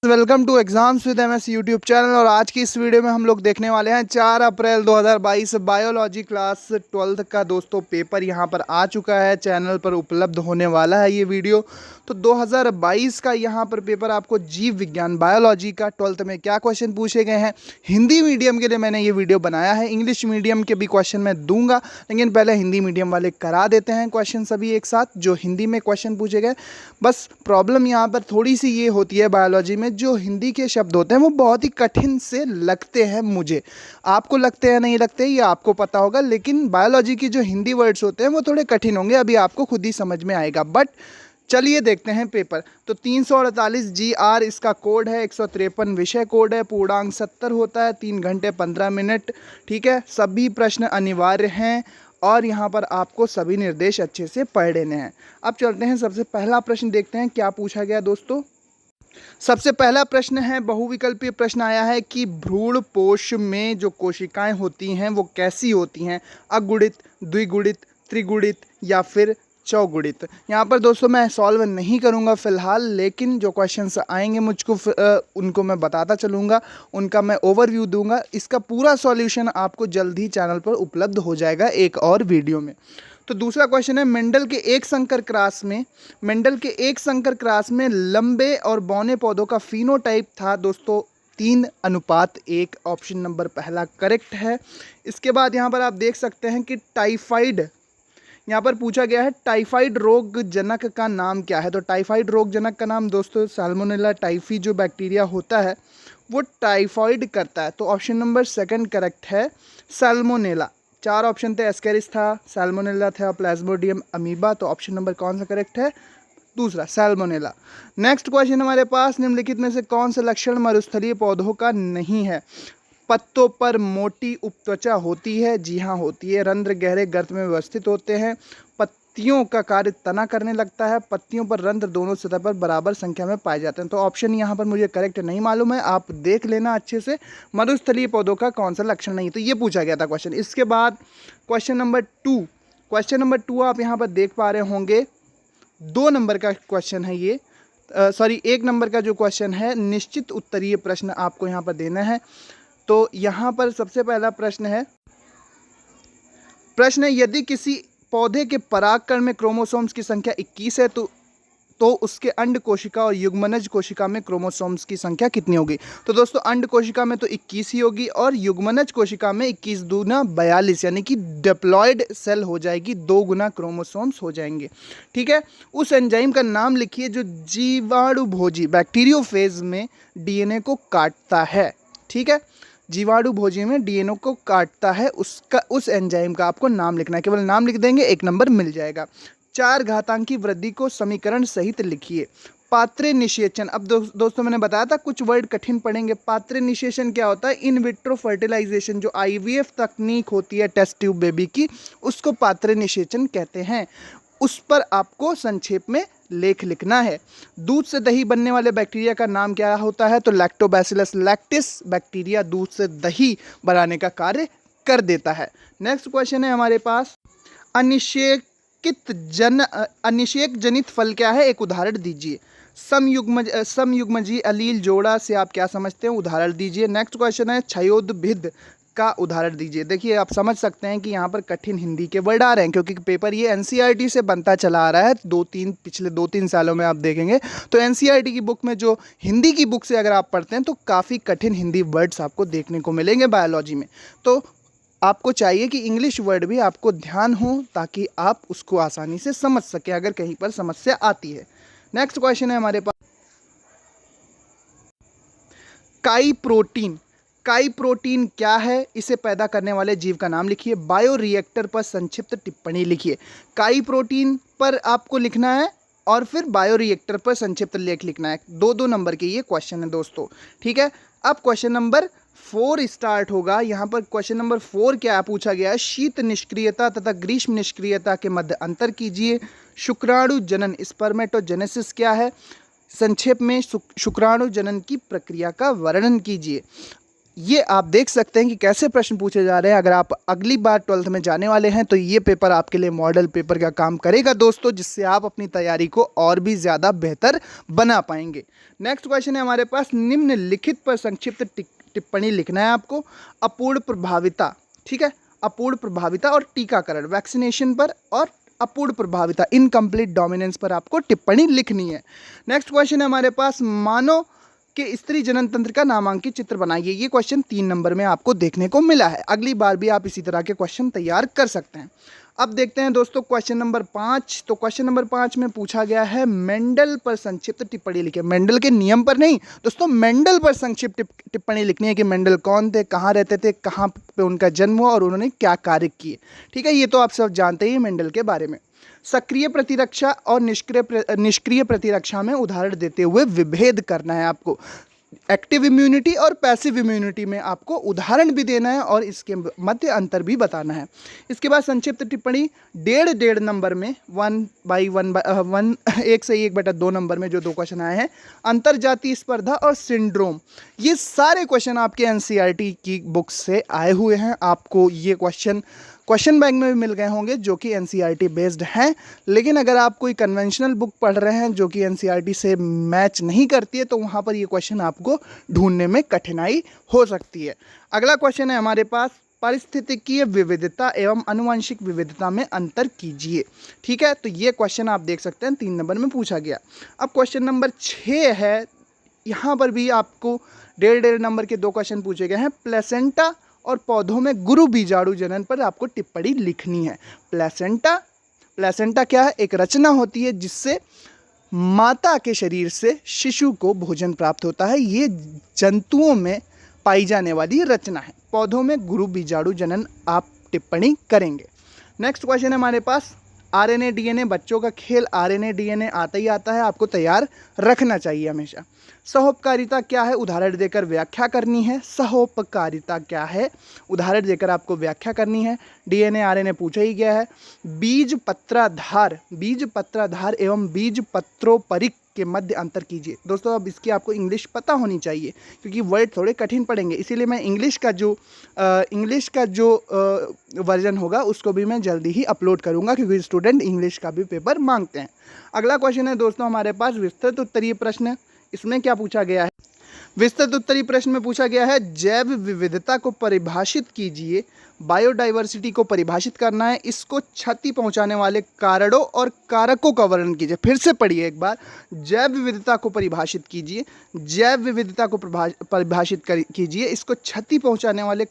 Welcome to exams with MS YouTube channel. और आज की इस वीडियो में हम लोग देखने वाले हैं 4 अप्रैल 2022 बायोलॉजी क्लास 12th का दोस्तों पेपर यहाँ पर आ चुका है, चैनल पर उपलब्ध होने वाला है ये वीडियो। तो 2022 का यहाँ पर पेपर आपको जीव विज्ञान बायोलॉजी का 12th में क्या क्वेश्चन पूछे गए हैं, हिंदी मीडियम के लिए मैंने ये वीडियो बनाया है। इंग्लिश मीडियम के भी क्वेश्चन मैं दूंगा, लेकिन पहले हिंदी मीडियम वाले करा देते हैं क्वेश्चन सभी एक साथ जो हिंदी में क्वेश्चन पूछे गए। बस प्रॉब्लम यहाँ पर थोड़ी सी ये होती है बायोलॉजी में, जो हिंदी के शब्द होते हैं वो बहुत ही कठिन से लगते हैं मुझे। आपको लगते हैं नहीं लगते ये आपको पता होगा, लेकिन बायोलॉजी की जो हिंदी वर्ड्स होते हैं वो थोड़े कठिन होंगे, अभी आपको खुद ही समझ में आएगा। बट चलिए देखते हैं पेपर। तो 348 GR इसका कोड है, 153 विषय कोड है, पूर्णांक 70 होता है, 3 घंटे 15 मिनट। ठीक है, सभी प्रश्न अनिवार्य हैं और यहाँ पर आपको सभी निर्देश अच्छे से पढ़ लेने हैं। अब चलते हैं, सबसे पहला प्रश्न देखते हैं क्या पूछा गया दोस्तों। सबसे पहला प्रश्न है, बहुविकल्पीय प्रश्न आया है कि भ्रूण पोष में जो कोशिकाएं होती हैं वो कैसी होती हैं, अगुणित, द्विगुणित, त्रिगुणित या फिर चौगुणित। यहाँ पर दोस्तों मैं सॉल्व नहीं करूँगा फिलहाल, लेकिन जो क्वेश्चंस आएंगे मुझको उनको मैं बताता चलूँगा, उनका मैं ओवरव्यू दूंगा। इसका पूरा सॉल्यूशन आपको जल्द ही चैनल पर उपलब्ध हो जाएगा एक और वीडियो में। तो दूसरा क्वेश्चन है, मेंडल के एक संकर क्रास में लंबे और बौने पौधों का फिनोटाइप था दोस्तों 3:1। ऑप्शन नंबर पहला करेक्ट है। इसके बाद यहाँ पर आप देख सकते हैं कि टाइफाइड, यहाँ पर पूछा गया है टाइफाइड रोग जनक का नाम क्या है। तो टाइफाइड रोग जनक का नाम दोस्तों सैल्मोनेला टाइफी जो बैक्टीरिया होता है वो टाइफाइड करता है। तो ऑप्शन नंबर सेकंड करेक्ट है, सैल्मोनेला। 4 ऑप्शन थे, एस्केरिस था, सैल्मोनेला था, प्लाज्मोडियम अमीबा। तो ऑप्शन नंबर कौन सा करेक्ट है, दूसरा सैल्मोनेला। नेक्स्ट क्वेश्चन हमारे पास, निम्नलिखित में से कौन सा लक्षण मरुस्थलीय पौधों का नहीं है। पत्तों पर मोटी उपत्वचा होती है, जी हाँ होती है। रंध्र गहरे गर्त में व्यवस्थित होते हैं। पत्तियों का कार्य तना करने लगता है। पत्तियों पर रंध्र दोनों सतह पर बराबर संख्या में पाए जाते हैं। तो ऑप्शन यहाँ पर मुझे करेक्ट नहीं मालूम है, आप देख लेना अच्छे से, मरुस्थलीय पौधों का कौन सा लक्षण नहीं। तो ये पूछा गया था क्वेश्चन। इसके बाद क्वेश्चन नंबर 2 आप यहाँ पर देख पा रहे होंगे, 2 नंबर का क्वेश्चन है ये, 1 नंबर का जो क्वेश्चन है, निश्चित उत्तरीय प्रश्न आपको यहाँ पर देना है। तो यहाँ पर सबसे पहला प्रश्न है, यदि किसी पौधे के परागकण में क्रोमोसोम्स की संख्या 21 है तो उसके अंड कोशिका और युग्मनज कोशिका में क्रोमोसोम्स की संख्या कितनी होगी। तो दोस्तों अंड कोशिका में तो 21 ही होगी और युग्मनज कोशिका में 21 दूना 42, यानी कि डिप्लॉयड सेल हो जाएगी, 2 गुना क्रोमोसोम्स हो जाएंगे। ठीक है, उस एंजाइम का नाम लिखिए जो जीवाणुभोजी बैक्टीरियोफेज में डीएनए को काटता है। ठीक है, जीवाणुभोजी में डीएनए को काटता है, उस एंजाइम का आपको नाम लिखना है। केवल नाम लिख देंगे 1 नंबर मिल जाएगा। 4 घातांकी वृद्धि को समीकरण सहित लिखिए। पात्रे निषेचन, अब दोस्तों मैंने बताया था कुछ वर्ड कठिन पड़ेंगे। पात्रे निषेचन क्या होता है, इन विट्रो फर्टिलाइजेशन जो IVF तकनीक होती है टेस्ट ट्यूब बेबी की, उसको पात्रे निषेचन कहते हैं। उस पर आपको संक्षेप में लेख लिखना है। दूध से दही बनने वाले बैक्टीरिया का नाम क्या होता है, तो लैक्टोबैसिलस लैक्टिस बैक्टीरिया दूध से दही बनाने का कार्य कर देता है। नेक्स्ट क्वेश्चन है हमारे पास, अनिषेक जनित फल क्या है, एक उदाहरण दीजिए। समयुग्मजी अलील जोड़ा से आप क्या समझते हैं, उदाहरण दीजिए। नेक्स्ट क्वेश्चन है, क्षयोदभिद का उदाहरण दीजिए। देखिए आप समझ सकते हैं कि यहाँ पर कठिन हिंदी के वर्ड आ रहे हैं, क्योंकि पेपर ये NCERT से बनता चला आ रहा है। पिछले 2-3 सालों में आप देखेंगे तो NCERT की बुक में, जो हिंदी की बुक से अगर आप पढ़ते हैं तो काफ़ी कठिन हिंदी वर्ड्स आपको देखने को मिलेंगे बायोलॉजी में। तो आपको चाहिए कि इंग्लिश वर्ड भी आपको ध्यान हो, ताकि आप उसको आसानी से समझ सकें अगर कहीं पर समस्या आती है। नेक्स्ट क्वेश्चन है हमारे पास, काई प्रोटीन क्या है, इसे पैदा करने वाले जीव का नाम लिखिए। बायोरिएक्टर पर संक्षिप्त टिप्पणी लिखिए। काई प्रोटीन पर आपको लिखना है और फिर बायोरिएक्टर पर संक्षिप्त लेख लिखना है। 2-2 नंबर के ये क्वेश्चन है दोस्तों। ठीक है, अब क्वेश्चन नंबर 4 स्टार्ट होगा। यहाँ पर क्वेश्चन नंबर 4 क्या पूछा गया है, शीत निष्क्रियता तथा ग्रीष्म निष्क्रियता के मध्य अंतर कीजिए। शुक्राणु जनन स्पर्मेटोजेनेसिस क्या है, संक्षेप में शुक्राणु जनन की प्रक्रिया का वर्णन कीजिए। ये आप देख सकते हैं कि कैसे प्रश्न पूछे जा रहे हैं। अगर आप अगली बार 12th में जाने वाले हैं तो ये पेपर आपके लिए मॉडल पेपर का काम करेगा दोस्तों, जिससे आप अपनी तैयारी को और भी ज़्यादा बेहतर बना पाएंगे। नेक्स्ट क्वेश्चन है हमारे पास, निम्नलिखित पर संक्षिप्त टिप्पणी लिखना है आपको। अपूर्ण प्रभाविता, ठीक है, अपूर्ण प्रभाविता और टीकाकरण, वैक्सीनेशन पर और अपूर्ण प्रभाविता, इनकम्प्लीट डोमिनेंस पर आपको टिप्पणी लिखनी है। नेक्स्ट क्वेश्चन है हमारे पास, मानव के स्त्री जनन तंत्र का नामांकित चित्र बनाइए। ये क्वेश्चन 3 नंबर में आपको देखने को मिला है। अगली बार भी आप इसी तरह के क्वेश्चन तैयार कर सकते हैं। अब देखते हैं दोस्तों क्वेश्चन नंबर 5। तो क्वेश्चन नंबर 5 में पूछा गया है, मेंडल पर संक्षिप्त टिप्पणी लिखे। मेंडल के नियम पर नहीं दोस्तों, मेंडल पर संक्षिप्त टिप्पणी लिखनी है कि मेंडल कौन थे, कहाँ रहते थे, कहाँ पे उनका जन्म हुआ और उन्होंने क्या कार्य किए। ठीक है, ये तो आप सब जानते ही हैं मेंडल के बारे में। सक्रिय प्रतिरक्षा और निष्क्रिय प्रतिरक्षा में उदाहरण देते हुए विभेद करना है आपको। एक्टिव इम्यूनिटी और पैसिव इम्यूनिटी में आपको उदाहरण भी देना है और इसके मध्य अंतर भी बताना है। इसके बाद संक्षिप्त टिप्पणी 1.5 नंबर में 1 से 1/2 नंबर में जो 2 क्वेश्चन आए हैं, अंतरजातीय स्पर्धा और सिंड्रोम, ये सारे क्वेश्चन आपके एनसीईआरटी की बुक से आए हुए हैं। आपको ये क्वेश्चन बैंक में भी मिल गए होंगे जो कि एनसीईआरटी बेस्ड हैं। लेकिन अगर आप कोई कन्वेंशनल बुक पढ़ रहे हैं जो कि एनसीईआरटी से मैच नहीं करती है तो वहाँ पर ये क्वेश्चन आपको ढूंढने में कठिनाई हो सकती है। अगला क्वेश्चन है हमारे पास, पारिस्थितिकीय विविधता एवं आनुवंशिक विविधता में अंतर कीजिए। ठीक है, तो ये क्वेश्चन आप देख सकते हैं 3 नंबर में पूछा गया। अब क्वेश्चन नंबर 6 है, यहाँ पर भी आपको 1.5 नंबर के 2 क्वेश्चन पूछे गए हैं। प्लेसेंटा और पौधों में गुरु बीजाणु जनन पर आपको टिप्पणी लिखनी है। प्लेसेंटा क्या है? एक रचना होती है जिससे माता के शरीर से शिशु को भोजन प्राप्त होता है। ये जंतुओं में पाई जाने वाली रचना है। पौधों में गुरु बीजाणु जनन आप टिप्पणी करेंगे। नेक्स्ट क्वेश्चन है हमारे पास, आरएनए डीएनए, बच्चों का खेल। आरएनए डीएनए आता ही आता है, आपको तैयार रखना चाहिए हमेशा। सहोपकारिता क्या है? उदाहरण देकर व्याख्या करनी है। सहोपकारिता क्या है? उदाहरण देकर आपको व्याख्या करनी है। डीएनए आरएनए पूछा ही गया है। बीज पत्राधार एवं बीज पत्रोपरिक के मध्य अंतर कीजिए। दोस्तों अब इसकी आपको इंग्लिश पता होनी चाहिए क्योंकि वर्ड थोड़े कठिन पड़ेंगे, इसीलिए मैं इंग्लिश का जो वर्जन होगा उसको भी मैं जल्दी ही अपलोड करूंगा क्योंकि स्टूडेंट इंग्लिश का भी पेपर मांगते हैं। अगला क्वेश्चन है दोस्तों हमारे पास विस्तृत उत्तरीय प्रश्न। इसमें क्या पूछा गया है? विस्तृत उत्तरीय प्रश्न में पूछा गया है, जैव विविधता को परिभाषित कीजिए। बायोडाइवर्सिटी को परिभाषित करना है। इसको क्षति पहुंचाने वाले कारणों और कारकों का वर्णन कीजिए। फिर से पढ़िए एक बार, जैव विविधता को परिभाषित कीजिए। जैव विविधता को परिभाषित कीजिए। इसको क्षति पहुंचाने वाले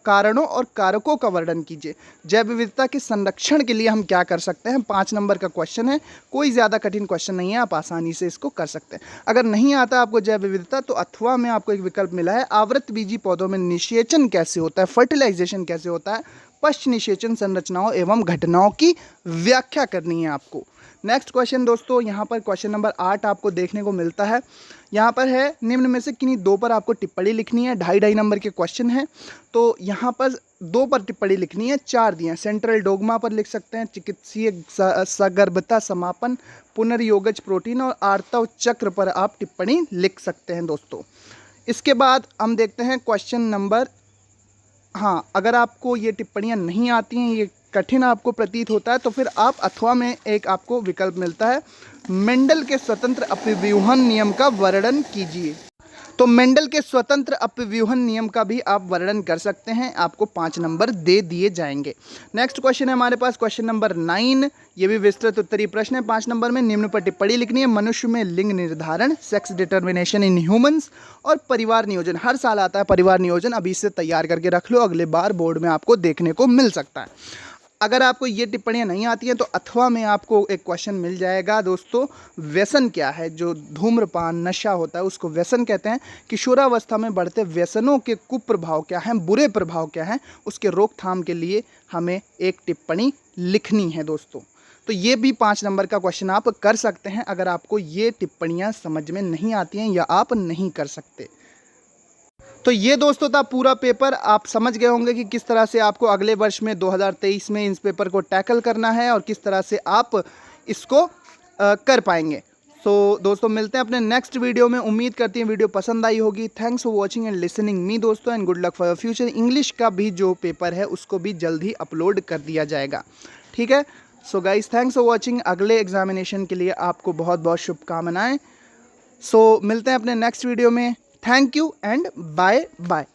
कारणों और कारकों का वर्णन कीजिए। जैव विविधता के संरक्षण के लिए हम क्या कर सकते हैं? 5 नंबर का क्वेश्चन है, कोई ज़्यादा कठिन क्वेश्चन नहीं है, आप आसानी से इसको कर सकते हैं। अगर नहीं आता आपको जैव विविधता तो अथवा में आपको एक विकल्प मिला है, आवृतबीजी पौधों में निषेचन कैसे होता है, फर्टिलाइजेशन कैसे होता है, पश्च निषेचन संरचनाओं एवं घटनाओं की व्याख्या करनी है आपको। नेक्स्ट क्वेश्चन दोस्तों, यहाँ पर क्वेश्चन नंबर 8 आपको देखने को मिलता है। यहाँ पर है, निम्न में से किन्हीं 2 पर आपको टिप्पणी लिखनी है। 2.5 नंबर के क्वेश्चन है, तो यहाँ पर 2 पर टिप्पणी लिखनी है, 4 दिए हैं। सेंट्रल डोगमा पर लिख सकते हैं, चिकित्सीय सगर्भता समापन, पुनर्योगज प्रोटीन और आर्तव चक्र पर आप टिप्पणी लिख सकते हैं दोस्तों। इसके बाद हम देखते हैं क्वेश्चन नंबर, हाँ अगर आपको ये टिप्पणियाँ नहीं आती हैं, ये कठिन आपको प्रतीत होता है तो फिर आप अथवा में एक आपको विकल्प मिलता है, मेंडल के स्वतंत्र अपव्यूहन नियम का वर्णन कीजिए। तो मेंडल के स्वतंत्र अपव्यूहन नियम का भी आप वर्णन कर सकते हैं, आपको 5 नंबर दे दिए जाएंगे। नेक्स्ट क्वेश्चन है हमारे पास क्वेश्चन नंबर 9, ये भी विस्तृत उत्तरीय प्रश्न है। 5 नंबर में निम्न पर टिप्पणी लिखनी है। मनुष्य में लिंग निर्धारण, सेक्स डिटर्मिनेशन इन ह्यूमंस और परिवार नियोजन। हर साल आता है परिवार नियोजन, अभी से तैयार करके रख लो, अगले बार बोर्ड में आपको देखने को मिल सकता है। अगर आपको ये टिप्पणियाँ नहीं आती हैं तो अथवा में आपको एक क्वेश्चन मिल जाएगा दोस्तों, व्यसन क्या है? जो धूम्रपान नशा होता है उसको व्यसन कहते हैं। किशोरावस्था में बढ़ते व्यसनों के कुप्रभाव क्या हैं, बुरे प्रभाव क्या हैं, उसके रोकथाम के लिए हमें एक टिप्पणी लिखनी है दोस्तों। तो ये भी 5 नंबर का क्वेश्चन आप कर सकते हैं अगर आपको ये टिप्पणियाँ समझ में नहीं आती हैं या आप नहीं कर सकते। तो ये दोस्तों था पूरा पेपर। आप समझ गए होंगे कि किस तरह से आपको अगले वर्ष में 2023 में इस पेपर को टैकल करना है और किस तरह से आप इसको कर पाएंगे। सो दोस्तों मिलते हैं अपने नेक्स्ट वीडियो में। उम्मीद करती हैं वीडियो पसंद आई होगी। Thanks for watching and listening me दोस्तों, and good luck for your future. English का भी जो पेपर है उसको भी जल्द ही अपलोड कर दिया जाएगा, ठीक है। So guys thanks for watching. अगले एग्जामिनेशन के लिए आपको बहुत बहुत शुभकामनाएं। सो मिलते हैं अपने नेक्स्ट वीडियो में। Thank you and bye bye.